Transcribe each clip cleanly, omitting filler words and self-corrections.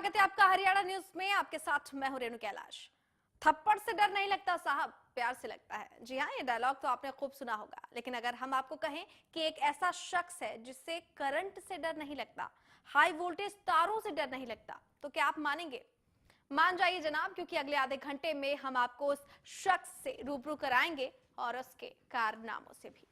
स्वागत है आपका हरियाणा न्यूज में। आपके साथ मैं हूं रेणु कैलाश। थप्पड़ से डर नहीं लगता साहब, प्यार से लगता है। जी हाँ, ये डायलॉग तो आपने खूब सुना होगा, लेकिन अगर हम आपको कहें कि एक ऐसा शख्स है जिससे करंट से डर नहीं लगता, हाई वोल्टेज तारों से डर नहीं लगता, तो क्या आप मानेंगे? मान जाइए जनाब, क्योंकि अगले आधे घंटे में हम आपको उस शख्स से रूबरू कराएंगे और उसके कारनामों से भी।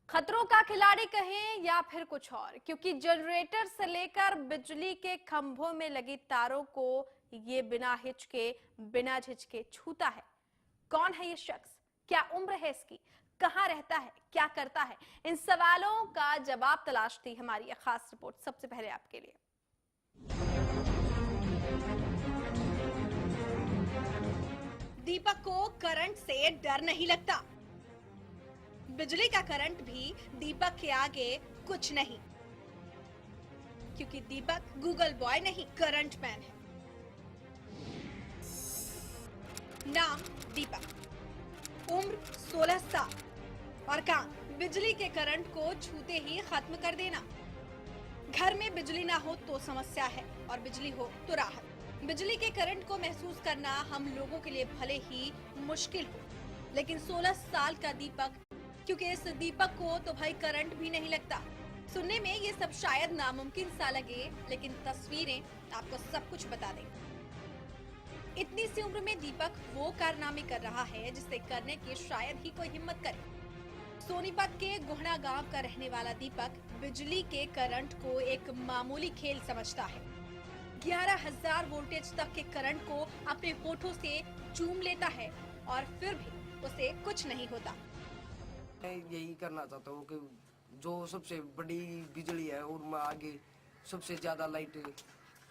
खतरों का खिलाड़ी कहें या फिर कुछ और, क्योंकि जनरेटर से लेकर बिजली के खंभों में लगी तारों को ये बिना हिचके बिना झिझके छूता है। कौन है ये शख्स? क्या उम्र है इसकी? कहां रहता है? क्या करता है? इन सवालों का जवाब तलाशती हमारी एक खास रिपोर्ट सबसे पहले आपके लिए। दीपक को करंट से डर नहीं लगता। बिजली का करंट भी दीपक के आगे कुछ नहीं, क्योंकि दीपक गूगल बॉय नहीं, करंट मैन है। नाम दीपक, उम्र 16 साल और काम बिजली के करंट को छूते ही खत्म कर देना। घर में बिजली ना हो तो समस्या है और बिजली हो तो राहत। बिजली के करंट को महसूस करना हम लोगों के लिए भले ही मुश्किल हो, लेकिन 16 साल का दीपक, क्योंकि इस दीपक को तो भाई करंट भी नहीं लगता। सुनने में ये सब शायद नामुमकिन सा लगे, लेकिन तस्वीरें आपको सब कुछ बता दें। इतनी सी उम्र में दीपक वो कारनामे कर रहा है जिसे करने की शायद ही कोई हिम्मत करे। सोनीपत के गोहना गांव का रहने वाला दीपक बिजली के करंट को एक मामूली खेल समझता है। 11,000 वोल्टेज तक के करंट को अपने होठों से चूम लेता है और फिर भी उसे कुछ नहीं होता। मैं यही करना चाहता हूँ कि जो सबसे बड़ी बिजली है और मैं आगे सबसे ज्यादा लाइट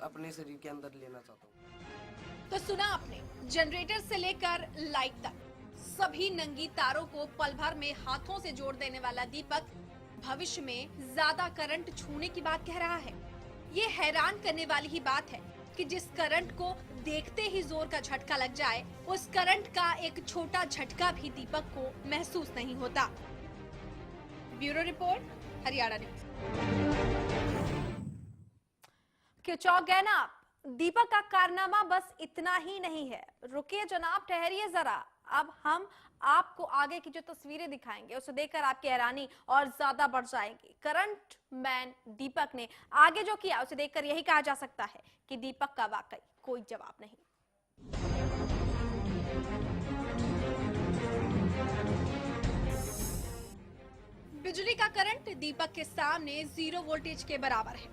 अपने शरीर के अंदर लेना चाहता हूँ। तो सुना आपने, जनरेटर से लेकर लाइट तक सभी नंगी तारों को पल भर में हाथों से जोड़ देने वाला दीपक भविष्य में ज्यादा करंट छूने की बात कह रहा है। ये हैरान करने वाली ही बात है कि जिस करंट को देखते ही जोर का झटका लग जाए, उस करंट का एक छोटा झटका भी दीपक को महसूस नहीं होता। Bureau report, Haryana news. क्यों चौंक गए ना आप? दीपक का कारनामा बस इतना ही नहीं है। रुकिए जनाब, ठहरिए जरा। अब हम आपको आगे की जो तस्वीरें दिखाएंगे उसे देखकर आपकी हैरानी और ज्यादा बढ़ जाएगी। करंट मैन दीपक ने आगे जो किया उसे देखकर यही कहा जा सकता है कि दीपक का वाकई कोई जवाब नहीं। बिजली का करंट दीपक के सामने 0 वोल्टेज के बराबर है।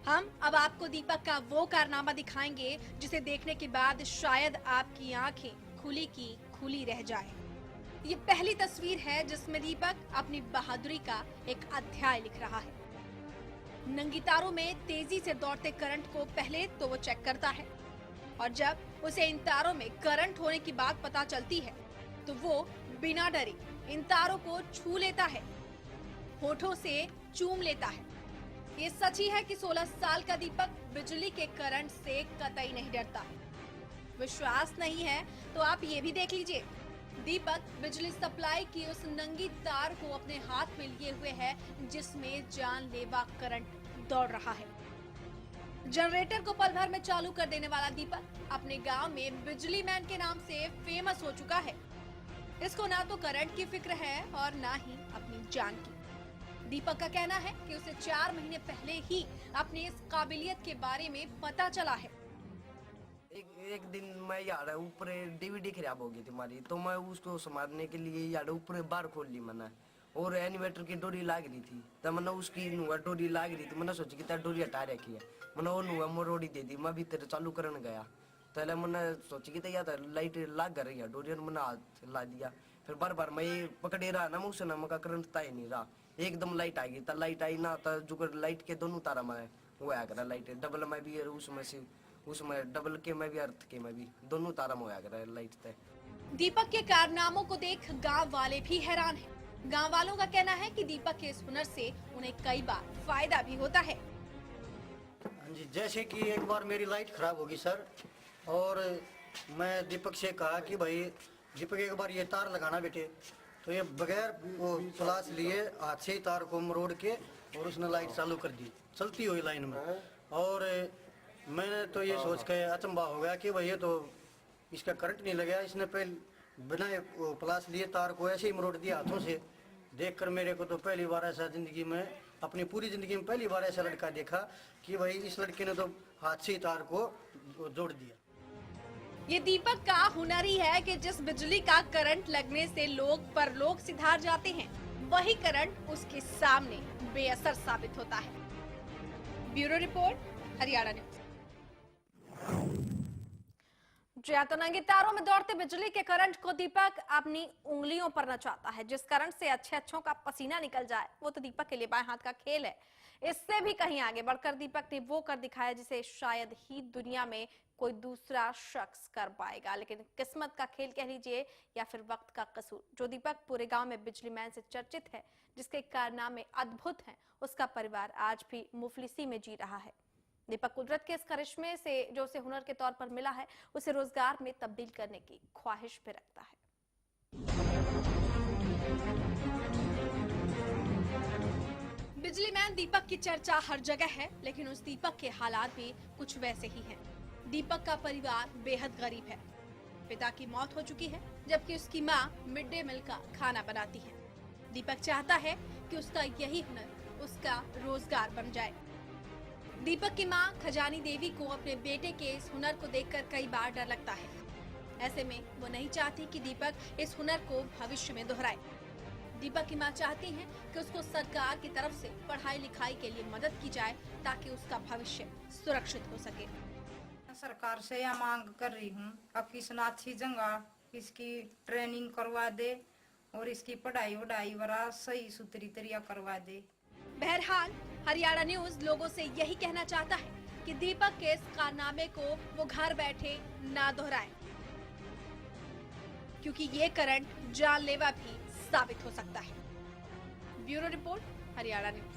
हम अब आपको दीपक का वो कारनामा दिखाएंगे जिसे देखने के बाद शायद आपकी आंखें खुली की खुली रह जाए। ये पहली तस्वीर है जिसमें दीपक अपनी बहादुरी का एक अध्याय लिख रहा है। नंगी तारों में तेजी से दौड़ते करंट को पहले तो वो चेक करता है, और जब उसे इन तारों में करंट होने की बात पता चलती है तो वो बिना डरे इन तारों को छू लेता है, होठों से चूम लेता है। ये सच ही है कि 16 साल का दीपक बिजली के करंट से कतई नहीं डरता। विश्वास नहीं है तो आप ये भी देख लीजिए। दीपक बिजली सप्लाई की उस नंगी तार को अपने हाथ में लिए हुए है जिसमें जानलेवा करंट दौड़ रहा है। जनरेटर को पल भर में चालू कर देने वाला दीपक अपने गांव में बिजली मैन के नाम से फेमस हो चुका है। इसको ना तो करंट की फिक्र है और ना ही अपनी जान की। दीपक का कहना है कि उसे 4 महीने पहले ही अपनी इस काबिलियत के बारे में पता चला है। एक दिन मैं यार ऊपर डीवीडी खराब हो गई थी हमारी, तो मैं उसको संभालने के लिए यार ऊपर बार खोल ली मैंने, और एनिमेटर की डोरी लाग रही थी। तब मैंने उसकी डोरी लाग रही थी, मैंने सोची कि डोरी हटा रखी है, मैंने वो मोरोड़ी दे दी। मैं भीतर चालू करने गया तो मैंने सोची कि यार लाइट लाग कर रही है डोरी, मैंने हाथ ला दिया। फिर बार बार मैं पकड़े रहा ना मुझसे ना, मैं करंट ताई नहीं रहा। एकदम लाइट आ गई, तब लाइट आई ना तो जो लाइट के दोनों तारा में वो आया करा लाइट डबल में भी, उसमें से उसमें डबल के में भी अर्थ के में भी दोनों तारा में होया करा लाइट तय। दीपक के कारनामों को देख गांव वाले भी हैरान हैं। गांव वालों का कहना है कि दीपक के इस हुनर से उन्हें कई बार फायदा भी होता है। जी, जैसे कि एक बार मेरी लाइट खराब होगी सर, और मैं दीपक से कहा कि भाई दीपक एक बार ये तार लगाना बेटे, तो ये बगैर वो प्लास लिए हाथ से ही तार को मरोड़ के और उसने लाइट चालू कर दी, चलती हुई लाइन में। और मैंने तो ये सोच के अचंभा हो गया कि भाई ये तो इसका करंट नहीं लगा, इसने पहले बिना वो प्लास लिए तार को ऐसे ही मरोड़ दिया हाथों से। देखकर मेरे को तो पहली बार ऐसा जिंदगी में, अपनी पूरी जिंदगी में पहली बार ऐसा लड़का देखा कि भाई इस लड़के ने तो हाथ से ही तार को जोड़ दिया। ये दीपक का हुनर ही है कि जिस बिजली का करंट लगने से लोग परलोक सिधार जाते हैं, वही करंट उसके सामने बेअसर साबित होता है। Bureau report, Haryana news. तो नंगे तारों में दौड़ते बिजली के करंट को दीपक अपनी उंगलियों पर नचाता है। जिस करंट से अच्छों का पसीना निकल जाए वो तो दीपक के लिए बाएं हाथ का खेल है। इससे भी कहीं आगे बढ़कर दीपक ने वो कर दिखाया जिसे शायद ही दुनिया में कोई दूसरा शख्स कर पाएगा। लेकिन किस्मत का खेल कह लीजिए या फिर वक्त का कसूर, जो दीपक पूरे गांव में बिजली मैन से चर्चित है, जिसके कारनामे अद्भुत हैं, उसका परिवार आज भी मुफलिसी में जी रहा है। दीपक कुदरत के इस करिश्मे से जो उसे हुनर के तौर पर मिला है, उसे रोजगार में तब्दील करने की ख्वाहिश भी रखता है। बिजली मैन दीपक की चर्चा हर जगह है, लेकिन उस दीपक के हालात भी कुछ वैसे ही हैं। दीपक का परिवार बेहद गरीब है। पिता की मौत हो चुकी है, जबकि उसकी मां मिड डे मील का खाना बनाती है। दीपक चाहता है कि उसका यही हुनर उसका रोजगार बन जाए। दीपक की मां खजानी देवी को अपने बेटे के इस हुनर को देखकर कई बार डर लगता है। ऐसे में वो नहीं चाहती कि दीपक इस हुनर को भविष्य में दोहराए। दीपक की मां चाहती हैं कि उसको सरकार की तरफ से पढ़ाई लिखाई के लिए मदद की जाए, ताकि उसका भविष्य सुरक्षित हो सके। सरकार से यह मांग कर रही हूँ अब किसी अच्छी जगह इसकी ट्रेनिंग करवा दे और इसकी पढ़ाई वढ़ाई वरा सही सुथरी तरीका करवा दे। बहरहाल हरियाणा न्यूज लोगों से यही कहना चाहता है कि दीपक के इस कारनामे को वो घर बैठे ना दोहराए, क्योंकि ये करंट जानलेवा भी साबित हो सकता है। Bureau report, Haryana news.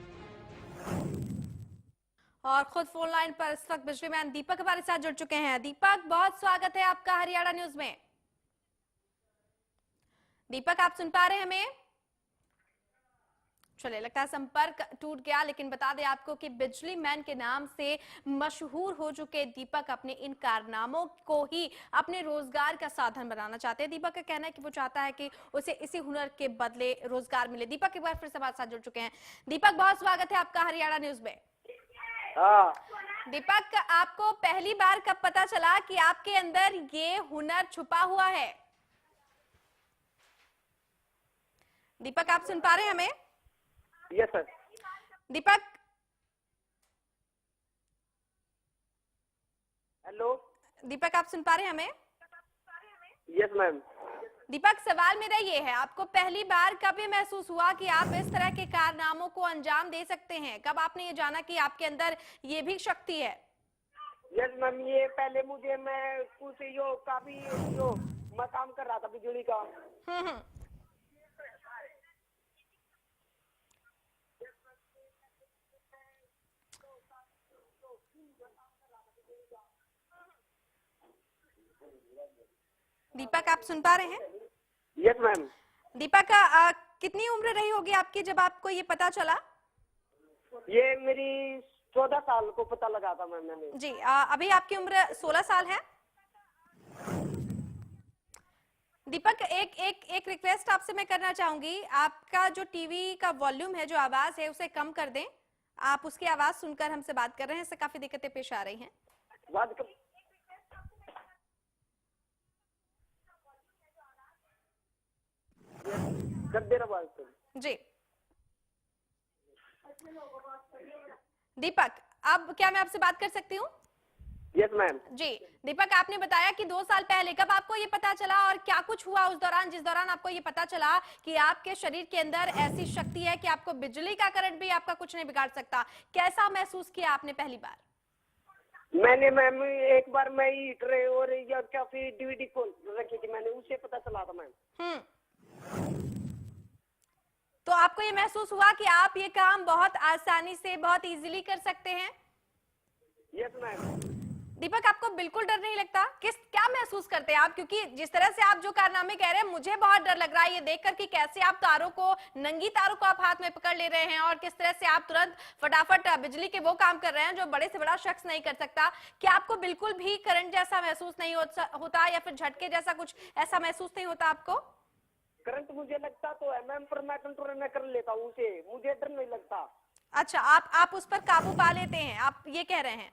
और खुद फोन लाइन पर इस वक्त बिजली मैन दीपक हमारे साथ जुड़ चुके हैं। दीपक, बहुत स्वागत है आपका हरियाणा न्यूज में। दीपक, आप सुन पा रहे हैं हमें? चले, लगता है संपर्क टूट गया, लेकिन बता दें आपको कि बिजली मैन के नाम से मशहूर हो चुके दीपक अपने इन कारनामों को ही अपने रोजगार का साधन बनाना चाहते हैं। दीपक का कहना है कि वो चाहता है कि उसे इसी हुनर के बदले रोजगार मिले। दीपक एक बार फिर से हमारे साथ जुड़ चुके हैं। दीपक, बहुत स्वागत है आपका हरियाणा न्यूज में। दीपक, आपको पहली बार कब पता चला कि आपके अंदर ये हुनर छुपा हुआ है? दीपक, आप सुन पा रहे हैं हमें? Yes sir. Deepak, hello Deepak, आप सुन पा रहे हैं हमें? Yes ma'am. दीपक, सवाल मेरा ये है, आपको पहली बार कब ये महसूस हुआ कि आप इस तरह के कारनामों को अंजाम दे सकते हैं? कब आपने ये जाना कि आपके अंदर ये भी शक्ति है? यस मैम, ये पहले मुझे मैं कुछ यो काफी जो मैं काम कर रहा था बिजली का। दीपक, आप सुन पा रहे हैं? Yes ma'am. दीपक, कितनी उम्र रही होगी आपकी जब आपको ये पता चला? ये मेरी 14 साल को पता लगा था मैम मैंने। जी, अभी आपकी उम्र 16 साल है। दीपक, एक रिक्वेस्ट आपसे मैं करना चाहूंगी, आपका जो टीवी का वॉल्यूम है, जो आवाज है, उसे कम कर दें। आप उसकी आवाज सुनकर हमसे बात कर रहे हैं, इससे काफी दिक्कतें पेश आ रही हैं। बात कर... कर दे रहा बात जी। दीपक, अब क्या मैं आपसे बात कर सकती हूँ? Yes ma'am. जी दीपक, आपने बताया कि 2 साल पहले, कब आपको ये पता चला और क्या कुछ हुआ उस दौरान, जिस दौरान आपको ये पता चला कि आपके शरीर के अंदर ऐसी शक्ति है कि आपको बिजली का करंट भी आपका कुछ नहीं बिगाड़ सकता? कैसा महसूस किया आपने पहली बार? मैंने मैम एक बार मैं हीटर और या काफी डीवीडी खोल रखी थी मैंने, उससे पता चला था मैम। तो आपको ये महसूस हुआ कि आप ये काम बहुत आसानी से, बहुत इजीली कर सकते हैं? Yes ma'am. दीपक, आपको बिल्कुल डर नहीं लगता? क्या महसूस करते हैं आप? क्योंकि जिस तरह से आप जो कारनामे कह रहे हैं, मुझे बहुत डर लग रहा है ये देखकर कि कैसे आप नंगी तारों को आप हाथ में पकड़ ले रहे हैं और किस तरह से आप तुरंत फटाफट बिजली के वो काम कर रहे हैं जो बड़े से बड़ा शख्स नहीं कर सकता। क्या आपको बिल्कुल भी करंट जैसा महसूस नहीं होता या फिर झटके जैसा कुछ ऐसा महसूस नहीं होता आपको? करंट मुझे लगता तो है मैम, पर मैं कंट्रोल में कर लेता हूँ उसे, मुझे डर नहीं लगता। अच्छा, आप उस पर काबू पा लेते हैं, आप ये कह रहे हैं?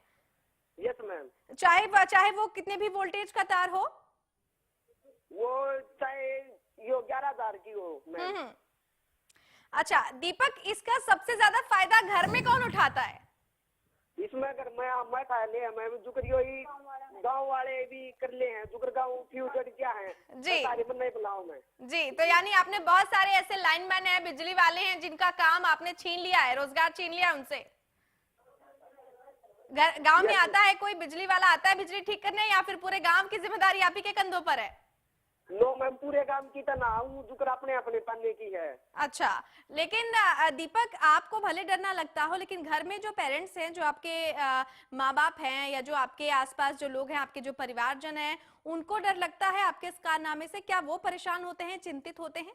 Yes ma'am. चाहे वो कितने भी वोल्टेज का तार हो? वो चाहे यो 11,000 की हो मैम। अच्छा दीपक, इसका सबसे ज्यादा फायदा घर में कौन उठाता है? इसमें अगर मैं खा ले मैम, जुकर यो ही गाँव वाले भी कर ले हैं, जुकर गाँव फ्यूचर क्या है जी, सारे बंदे बुलाओ मैं जी। तो यानी आपने बहुत सारे ऐसे लाइनमैन हैं, बिजली वाले हैं जिनका काम आपने छीन लिया है, रोजगार छीन लिया उनसे। गांव में आता है कोई बिजली वाला, आता है बिजली ठीक करने, या फिर पूरे गांव की जिम्मेदारी आप ही के कंधों पर है? नो मैम, पूरे काम की तना जुकर अपने अपने पाने की है। अच्छा, लेकिन दीपक, आपको भले डर ना लगता हो, लेकिन घर में जो पेरेंट्स हैं, जो आपके माँ बाप हैं या जो आपके आसपास जो लोग हैं, आपके जो परिवारजन हैं, उनको डर लगता है आपके इस कारनामे से? क्या वो परेशान होते हैं, चिंतित होते हैं?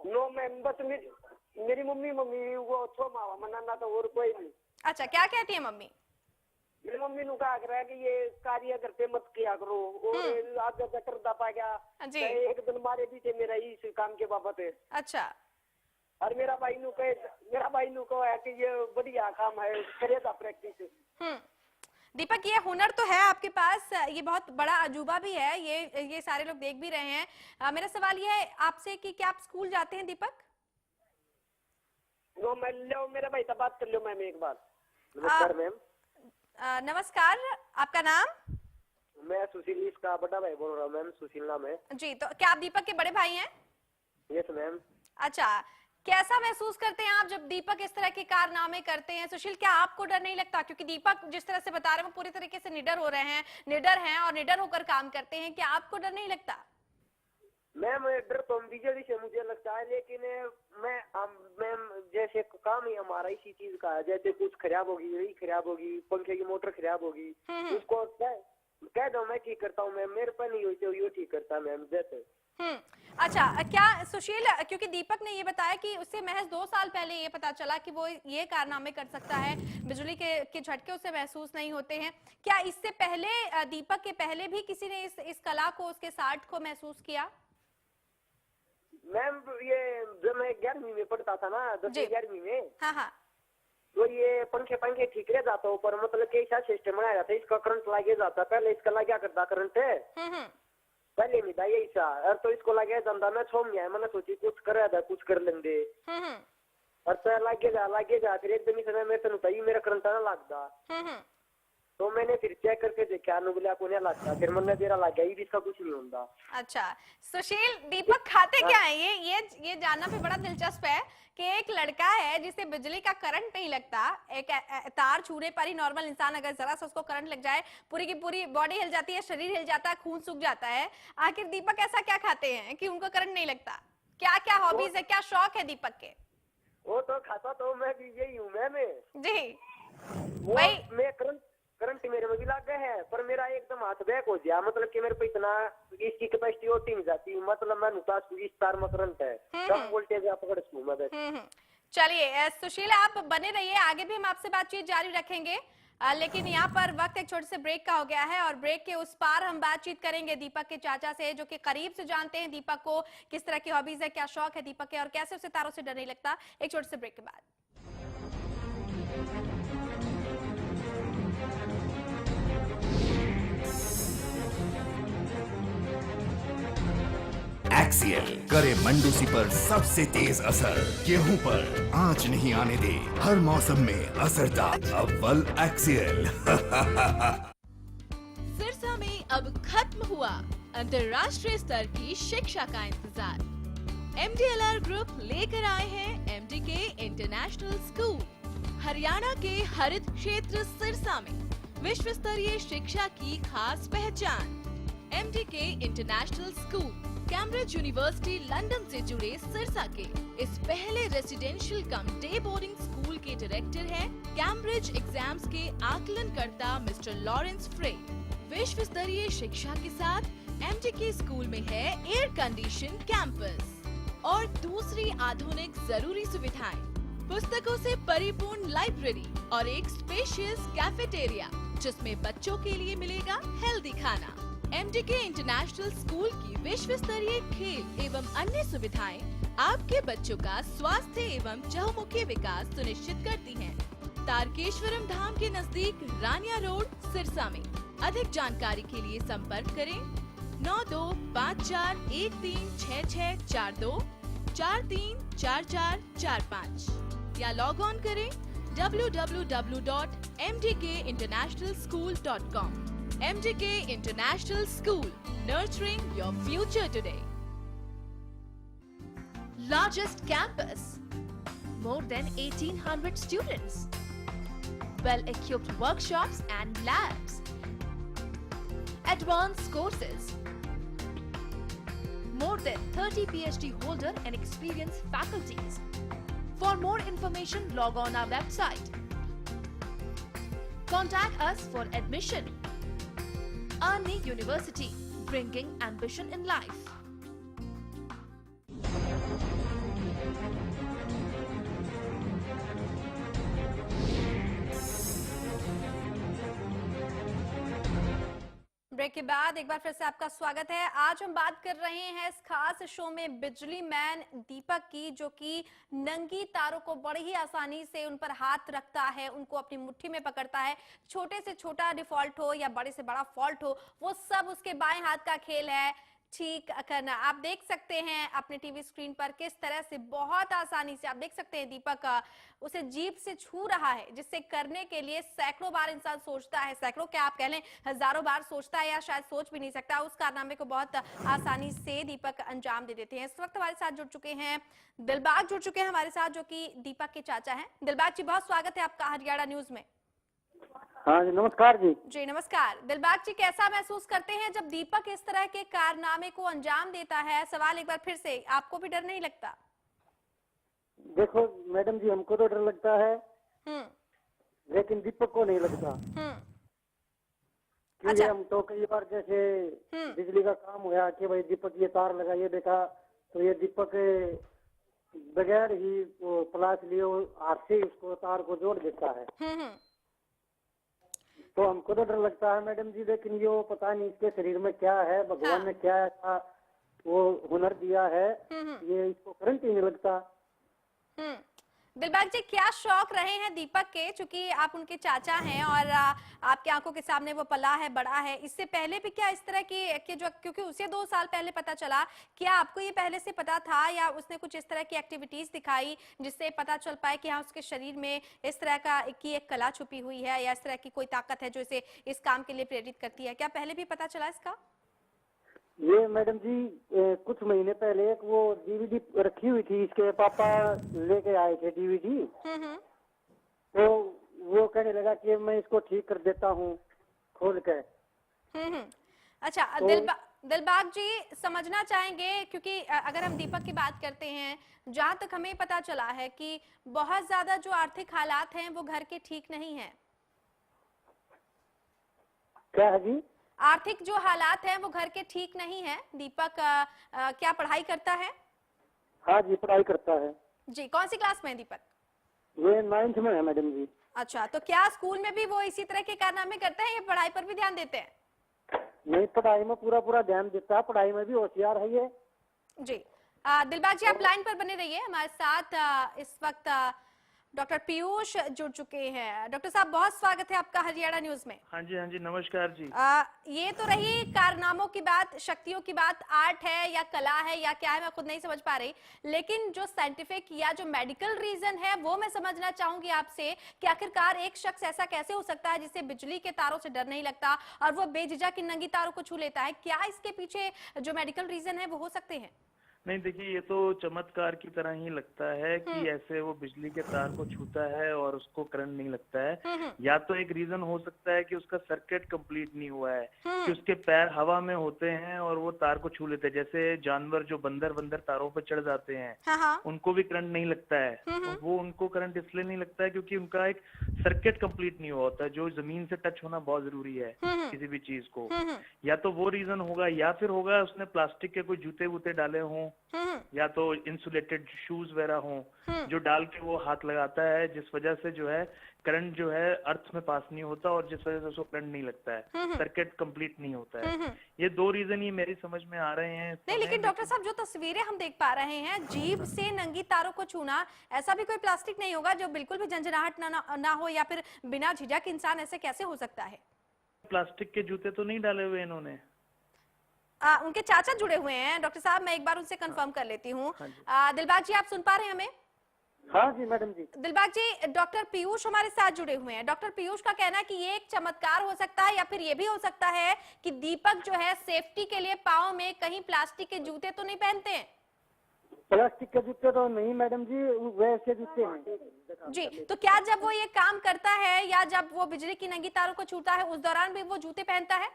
नो मैम, बस मेरी मम्मी वो छो मावा मनाना तो और कोई नहीं। अच्छा, क्या कहती है मम्मी? मेरी मम्मी ने कहा कर कि ये कार्य करते मत किया करो, और आगे गटर दबा गया जी। एक दिन मारे भी थे मेरा इस काम के बाबत है। अच्छा। और मेरा भाई नु कहे कि ये बढ़िया काम है, करेगा प्रैक्टिस। दीपक, ये हुनर तो है आपके पास, ये बहुत बड़ा अजूबा भी है, ये सारे लोग देख भी रहे हैं। मेरा सवाल ये है आपसे कि क्या आप स्कूल जाते हैं दीपक? नो मैं लो, मेरा भाई बात कर लो मैम एक बार। नमस्कार मैम। नमस्कार, आपका नाम? मैं सुशील इसका बड़ा भाई बोल रहा हूँ मैम, सुशील नाम है जी। तो क्या आप दीपक के बड़े भाई हैं? Yes ma'am. अच्छा, कैसा महसूस करते हैं आप जब दीपक इस तरह के कारनामे करते हैं? सुशील, क्या आपको डर नहीं लगता? क्योंकि दीपक जिस तरह से बता रहे हैं वो पूरी तरीके से निडर हो रहे हैं, निडर हैं और निडर होकर काम करते हैं। क्या आपको डर नहीं लगता? मैम डर तो बिजली से मुझे लगता है, लेकिन मैम जैसे काम ही हमारा इसी चीज का है, जैसे कुछ खराब होगी, यही खराब होगी, पंखे की मोटर खराब होगी, उसको कह दो मैं ठीक करता हूँ मैम, मेरे पर नहीं हुई तो ठीक करता मैम जैसे। अच्छा, क्या सुशील, क्योंकि दीपक ने ये बताया कि उससे महज 2 साल पहले ये पता चला कि वो ये कारनामे कर सकता है, बिजली के झटके उसे महसूस नहीं होते हैं। क्या इससे पहले दीपक के पहले भी किसी ने इस कला को, उसके साठ को महसूस किया? मैम ये जब मैं 11वीं में पढ़ता था ना, 10वीं 11वीं में, हाँ, तो ये पंखे ठीक रह जाता ऊपर, मतलब कि ऐसा सिस्टम बनाया जाता है, इसका करंट लगे जाता, पहले इसका लगा करता करंट है, पहले नहीं था यही सा, और तो इसको लगे जाता, मैं छोड़ गया, मैंने सोची कुछ कुछ कर लेंगे, और तो लगे जा, फिर एक दिन समय मेरे से नहीं मेरा करंट ना लगता, तो मैंने फिर चेक करके देखा, अनुगुला को नहीं लगता, फिर मैंने तेरा लग गया, इसका कुछ नहीं होता। अच्छा सुशील, दीपक खाते क्या है? ये जानना भी बड़ा दिलचस्प है कि एक लड़का है जिसे बिजली का करंट नहीं लगता, एक तार छूने पर ही नॉर्मल इंसान अगर जरा सा उसको करंट लग जाए पूरी की पूरी बॉडी हिल जाती है, शरीर हिल जाता है, खून सूख जाता है। आखिर दीपक ऐसा क्या खाते हैं कि उनको करंट नहीं लगता? क्या क्या हॉबीज है, क्या शौक है दीपक के? वो तो खाता तो मैं भी यही हूँ मैम जी। मैं करंट मेरे में भी लग गए है, पर मेरा एकदम हाथ बैक हो गया, मतलब कि मेरे पे इतना इसकी कैपेसिटी होती नहीं जाती, मतलब मैं इस तार में करंट है, कम वोल्टेज आप पकड़ सकूं मैं। चलिए सुशील, आप बने रहिए, आगे भी हम आपसे बातचीत जारी रखेंगे, लेकिन यहाँ पर वक्त एक छोटे से ब्रेक का हो गया है और ब्रेक के उस पार हम बातचीत करेंगे दीपक के चाचा से, जो कि करीब से जानते हैं दीपक को, किस तरह की हॉबीज है, क्या शौक है दीपक के और कैसे उसे तारों से डर नहीं लगता। एक छोटे से ब्रेक के बाद। एक्सियल करे मंडूसी पर सबसे तेज असर, गेहूं पर आंच नहीं आने दे, हर मौसम में असरदार अव्वल एक्सियल। सिरसा में अब खत्म हुआ अंतर्राष्ट्रीय स्तर की शिक्षा का इंतजार। MDLR ग्रुप लेकर आए हैं MDK इंटरनेशनल स्कूल। हरियाणा के हरित क्षेत्र सिरसा में विश्व स्तरीय शिक्षा की खास पहचान। MDK international school Cambridge university London से जुड़े सिरसा के इस पहले रेसिडेंशियल कम डे बोर्डिंग स्कूल के डायरेक्टर हैं कैम्ब्रिज एग्जाम्स के आकलनकर्ता मिस्टर लॉरेंस फ्रे। विश्व स्तरीय शिक्षा के साथ एमडीके स्कूल में है एयर कंडीशन कैंपस और दूसरी आधुनिक जरूरी सुविधाएं, पुस्तकों से परिपूर्ण लाइब्रेरी और एक स्पेशियस कैफेटेरिया जिसमें बच्चों के लिए मिलेगा हेल्दी खाना। एमडीके इंटरनेशनल स्कूल की विश्व स्तरीय खेल एवं अन्य सुविधाएं आपके बच्चों का स्वास्थ्य एवं चहुमुखी विकास सुनिश्चित करती हैं। तारकेश्वरम धाम के नजदीक रानिया रोड सिरसा में। अधिक जानकारी के लिए संपर्क करें 9254136642 434445 या लॉग ऑन करें www.mdkinternationalschool.com। MDK International School, nurturing your future today. Largest campus, more than 1800 students, well-equipped workshops and labs, advanced courses, more than 30 PhD holder and experienced faculties. For more information, log on our website. Contact us for admission. Arni University, bringing ambition in life. Break के बाद एक बार फिर से आपका स्वागत है। आज हम बात कर रहे हैं इस खास शो में बिजली मैन दीपक की, जो कि नंगी तारों को बड़ी ही आसानी से उन पर हाथ रखता है, उनको अपनी मुट्ठी में पकड़ता है। छोटे से छोटा डिफॉल्ट हो या बड़े से बड़ा फॉल्ट हो, वो सब उसके बाएं हाथ का खेल है ठीक करना। आप देख सकते हैं अपने टीवी स्क्रीन पर किस तरह से बहुत आसानी से आप देख सकते हैं दीपक उसे जीभ से छू रहा है, जिससे करने के लिए सैकड़ों बार इंसान सोचता है, सैकड़ों क्या आप कह लें हजारों बार सोचता है या शायद सोच भी नहीं सकता। उस कारनामे को बहुत आसानी से दीपक अंजाम दे देते हैं। इस वक्त हमारे साथ जुड़ चुके हैं दिलबाग, जुड़ चुके हैं हमारे साथ, जो कि दीपक के चाचा हैं। दिलबाग जी, बहुत स्वागत है आपका हरियाणा न्यूज में। हाँ जी, नमस्कार जी। जी नमस्कार। दिलबाग जी, कैसा महसूस करते हैं जब दीपक इस तरह के कारनामे को अंजाम देता है? सवाल एक बार फिर से, आपको भी डर नहीं लगता? देखो मैडम जी, हमको तो डर लगता है, लेकिन दीपक को नहीं लगता। क्योंकि हम तो कई बार जैसे बिजली का काम हुआ कि भाई दीपक ये तार लगाइए, देखा तो ये दीपक बगैर ही वो प्लास लिए हाथ से उसको तार को जोड़ देता है। तो हमको तो डर लगता है मैडम जी, लेकिन ये पता नहीं इसके शरीर में क्या है, भगवान ने क्या ऐसा वो हुनर दिया है, ये इसको करंट ही नहीं लगता। दिलबाग जी, क्या शौक रहे हैं दीपक के, चूंकि आप उनके चाचा हैं और आपकी आंखों के सामने वो पला है, बड़ा है। इससे पहले भी क्या इस तरह की जो, क्योंकि उसे 2 साल पहले पता चला, क्या आपको ये पहले से पता था या उसने कुछ इस तरह की एक्टिविटीज दिखाई जिससे पता चल पाए कि हाँ उसके शरीर में इस तरह की एक कला छुपी हुई है या इस तरह की कोई ताकत है जो इसे इस काम के लिए प्रेरित करती है? क्या पहले भी पता चला इसका? ये मैडम जी कुछ महीने पहले एक वो डीवीडी रखी हुई थी, इसके पापा लेके आए थे डीवीडी, तो वो कहने लगा कि मैं इसको ठीक कर देता हूँ खोल के। अच्छा, तो दिलबाग जी समझना चाहेंगे, क्योंकि अगर हम दीपक की बात करते हैं, जहाँ तक हमें पता चला है कि बहुत ज्यादा जो आर्थिक हालात हैं वो घर के ठीक नहीं है। क्या है जी? आर्थिक जो हालात हैं वो घर के ठीक नहीं है। दीपक क्या पढ़ाई करता है? हाँ जी, पढ़ाई करता है जी। कौन सी क्लास में है दीपक? ये 9th में है मैडम जी। अच्छा, तो क्या स्कूल में भी वो इसी तरह के कारनामे करते हैं या पढ़ाई पर भी ध्यान देते हैं? नहीं, पढ़ाई में पूरा ध्यान देता है, पढ़ाई में भी होशियार है ये जी। दिलबाग जी, आप लाइन पर बने रहिए हमारे साथ। इस वक्त डॉक्टर पीयूष जुड़ चुके हैं। डॉक्टर साहब, बहुत स्वागत है आपका हरियाणा न्यूज में। हाँ जी, नमस्कार जी। ये तो रही कारनामों की बात, शक्तियों की बात, आर्ट है या कला है या क्या है, मैं खुद नहीं समझ पा रही। लेकिन जो साइंटिफिक या जो मेडिकल रीजन है वो मैं समझना चाहूंगी आपसे कि आखिरकार एक शख्स ऐसा कैसे हो सकता है जिसे बिजली के तारों से डर नहीं लगता और वो बेझिझक इन नंगी तारों को छू लेता है? क्या इसके पीछे जो मेडिकल रीजन है वो हो सकते हैं? नहीं देखिए, ये तो चमत्कार की तरह ही लगता है कि ऐसे वो बिजली के तार को छूता है और उसको करंट नहीं लगता है। या तो एक रीजन हो सकता है कि उसका सर्किट कंप्लीट नहीं हुआ है, कि उसके पैर हवा में होते हैं और वो तार को छू लेते हैं। जैसे जानवर जो बंदर तारों पर चढ़ जाते हैं, उनको भी करंट नहीं लगता है। तो वो उनको करंट इसलिए नहीं लगता है क्योंकि उनका एक सर्किट कंप्लीट नहीं हुआ होता है, जो जमीन से टच होना बहुत जरूरी है किसी भी चीज को। या तो वो रीजन होगा, या फिर होगा उसने प्लास्टिक के कोई जूते वूते डाले हों, या तो इंसुलेटेड शूज वगैरह हों, जो डाल के वो हाथ लगाता है, जिस वजह से जो है करंट जो है अर्थ में पास नहीं होता और जिस वजह से उसको करंट नहीं लगता है, सर्किट कंप्लीट नहीं होता है। ये दो रीजन ही मेरी समझ में आ रहे हैं। नहीं, लेकिन डॉक्टर साहब जो तस्वीरें हम देख पा रहे हैं, जीभ से नंगी तारों को छूना, ऐसा भी कोई प्लास्टिक नहीं होगा जो बिल्कुल भी झंझनाहट ना हो, या फिर बिना झिझक इंसान ऐसे कैसे हो सकता है? प्लास्टिक के जूते तो नहीं डाले हुए इन्होंने। उनके चाचा जुड़े हुए हैं डॉक्टर साहब, मैं एक बार उनसे कंफर्म कर लेती हूँ। दिलबाग जी, आप सुन पा रहे हैं हमें? हाँ जी मैडम जी। दिलबाग जी, डॉक्टर पीयूष हमारे साथ जुड़े हुए हैं। डॉक्टर पीयूष का कहना है कि ये एक चमत्कार हो सकता है, या फिर ये भी हो सकता है कि दीपक जो है सेफ्टी के लिए पाँव में कहीं प्लास्टिक के जूते तो नहीं पहनते हैं। प्लास्टिक के जूते तो नहीं मैडम जी, वैसे जूते हैं जी। तो क्या जब वो ये काम करता है या जब वो बिजली की नंगी तारों को छूता है, उस दौरान भी वो जूते पहनता है?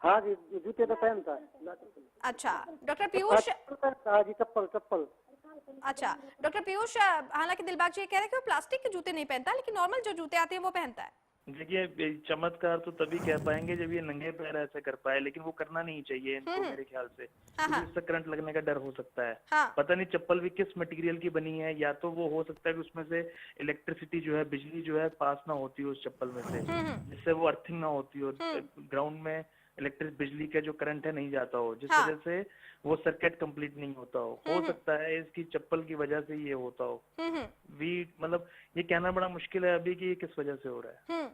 हाँ जी, जूते तो पहनता है। अच्छा डॉक्टर पीयूष। हाँ जी, चप्पल। अच्छा डॉक्टर पीयूष, हालांकि दिलबाग जी ये कह रहे हैं कि वो प्लास्टिक के जूते नहीं पहनता, लेकिन नॉर्मल जो जूते आते हैं वो पहनता है। देखिए, चमत्कार तो तभी कह पाएंगे जब ये नंगे पैर ऐसे कर पाए, लेकिन वो करना नहीं चाहिए इनको मेरे ख्याल से, क्योंकि इससे करंट लगने का डर हो सकता है। पता नहीं चप्पल भी किस मटेरियल की बनी है, या तो वो हो सकता है कि उसमें से इलेक्ट्रिसिटी जो है, बिजली जो है पास ना होती हो उस चप्पल में से, जिससे वो अर्थिंग ना होती हो, ग्राउंड में इलेक्ट्रिक बिजली का जो करंट है नहीं जाता हो, जिस वजह से वो सर्किट कंप्लीट नहीं होता हो सकता है इसकी चप्पल की वजह से ये होता हो। मतलब ये कहना बड़ा मुश्किल है अभी कि ये किस वजह से हो रहा है।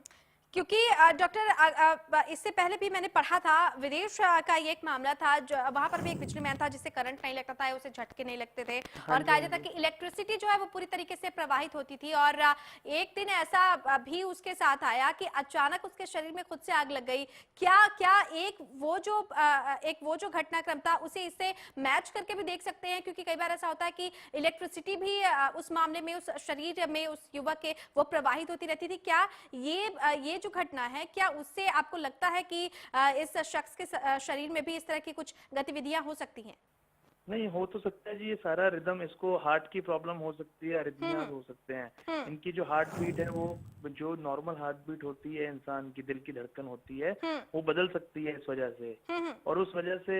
क्योंकि डॉक्टर, इससे पहले भी मैंने पढ़ा था, विदेश का ये एक मामला था, जो वहां पर भी एक बिजली मैन था जिससे करंट नहीं लगता था, उसे झटके नहीं लगते थे, और कहा जाता कि इलेक्ट्रिसिटी जो है वो पूरी तरीके से प्रवाहित होती थी। और एक दिन ऐसा भी उसके साथ आया कि अचानक उसके शरीर में खुद से आग लग गई। क्या एक वो जो घटनाक्रम था उसे इससे मैच करके भी देख सकते हैं? क्योंकि कई बार ऐसा होता है कि इलेक्ट्रिसिटी भी उस मामले में, उस शरीर में, उस युवक के वो प्रवाहित होती रहती थी। क्या ये जो घटना है, क्या उससे आपको लगता है कि इस शख्स के शरीर में भी इस तरह की कुछ गतिविधियां हो सकती हैं? नहीं, हो तो सकता है जी, ये सारा रिदम, इसको हार्ट की प्रॉब्लम हो सकती है, अरिथमियाज हो सकते हैं। इनकी जो हार्ट बीट है, वो जो नॉर्मल हार्ट बीट होती है इंसान की, दिल की धड़कन होती है, वो बदल सकती है इस वजह से, और उस वजह से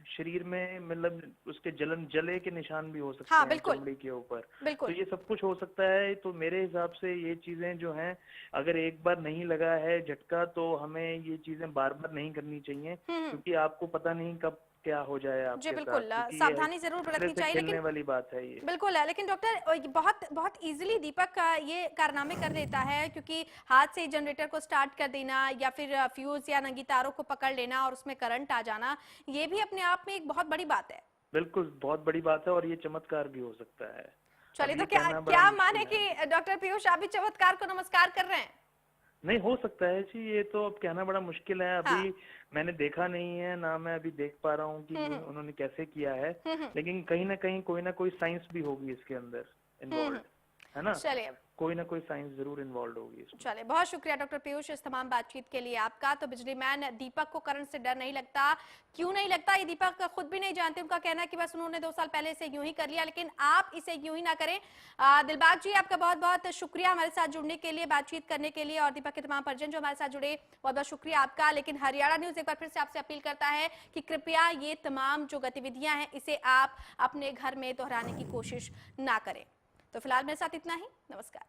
शरीर में मतलब उसके जले के निशान भी हो सकते हैं चमड़ी के ऊपर। तो ये सब कुछ हो सकता है। तो मेरे हिसाब से ये चीजें जो हैं, अगर एक बार नहीं लगा है झटका, तो हमें ये चीजें बार बार नहीं करनी चाहिए, क्योंकि आपको पता नहीं कब क्या हो जाए आपके जी बिल्कुल, सावधानी जरूर बरतनी चाहिए, लेकिन वाली बात है ये। बिल्कुल है। लेकिन डॉक्टर, बहुत इजीली दीपक ये कारनामे कर देता है, क्योंकि हाथ से जनरेटर को स्टार्ट कर देना, या फिर फ्यूज या नंगी तारों को पकड़ लेना और उसमें करंट आ जाना, ये भी अपने आप में एक बहुत बड़ी बात है। बिल्कुल, बहुत बड़ी बात है, और ये चमत्कार भी हो सकता है। चलिए, तो क्या माने कि डॉक्टर पीयूष आप भी चमत्कार को नमस्कार कर रहे हैं? नहीं, हो सकता है जी, ये तो अब कहना बड़ा मुश्किल है। अभी मैंने देखा नहीं है ना, मैं अभी देख पा रहा हूँ कि उन्होंने कैसे किया है, लेकिन कहीं ना कोई साइंस भी होगी इसके अंदर इन्वॉल्व, है ना? चलिए, कोई ना कोई साइंस जरूर इन्वॉल्व होगी इसमें। चलिए, बहुत शुक्रिया डॉक्टर पीयूष इस तमाम बातचीत के लिए आपका। तो बिजली मैन दीपक को करंट से डर नहीं लगता, क्यों नहीं लगता ये दीपक खुद भी नहीं जानते। उनका कहना है कि बस उन्होंने 2 साल पहले इसे यूं ही कर लिया, लेकिन आप इसे यूं ही ना करें। दिलबाग जी, आपका बहुत बहुत शुक्रिया हमारे साथ जुड़ने के लिए, बातचीत करने के लिए, और दीपक के तमाम परिजन जो हमारे साथ जुड़े, बहुत बहुत शुक्रिया आपका। लेकिन हरियाणा न्यूज एक बार फिर से आपसे अपील करता है कि कृपया ये तमाम जो गतिविधियां हैं, इसे आप अपने घर में दोहराने की कोशिश ना करें। तो फिलहाल मेरे साथ इतना ही, नमस्कार।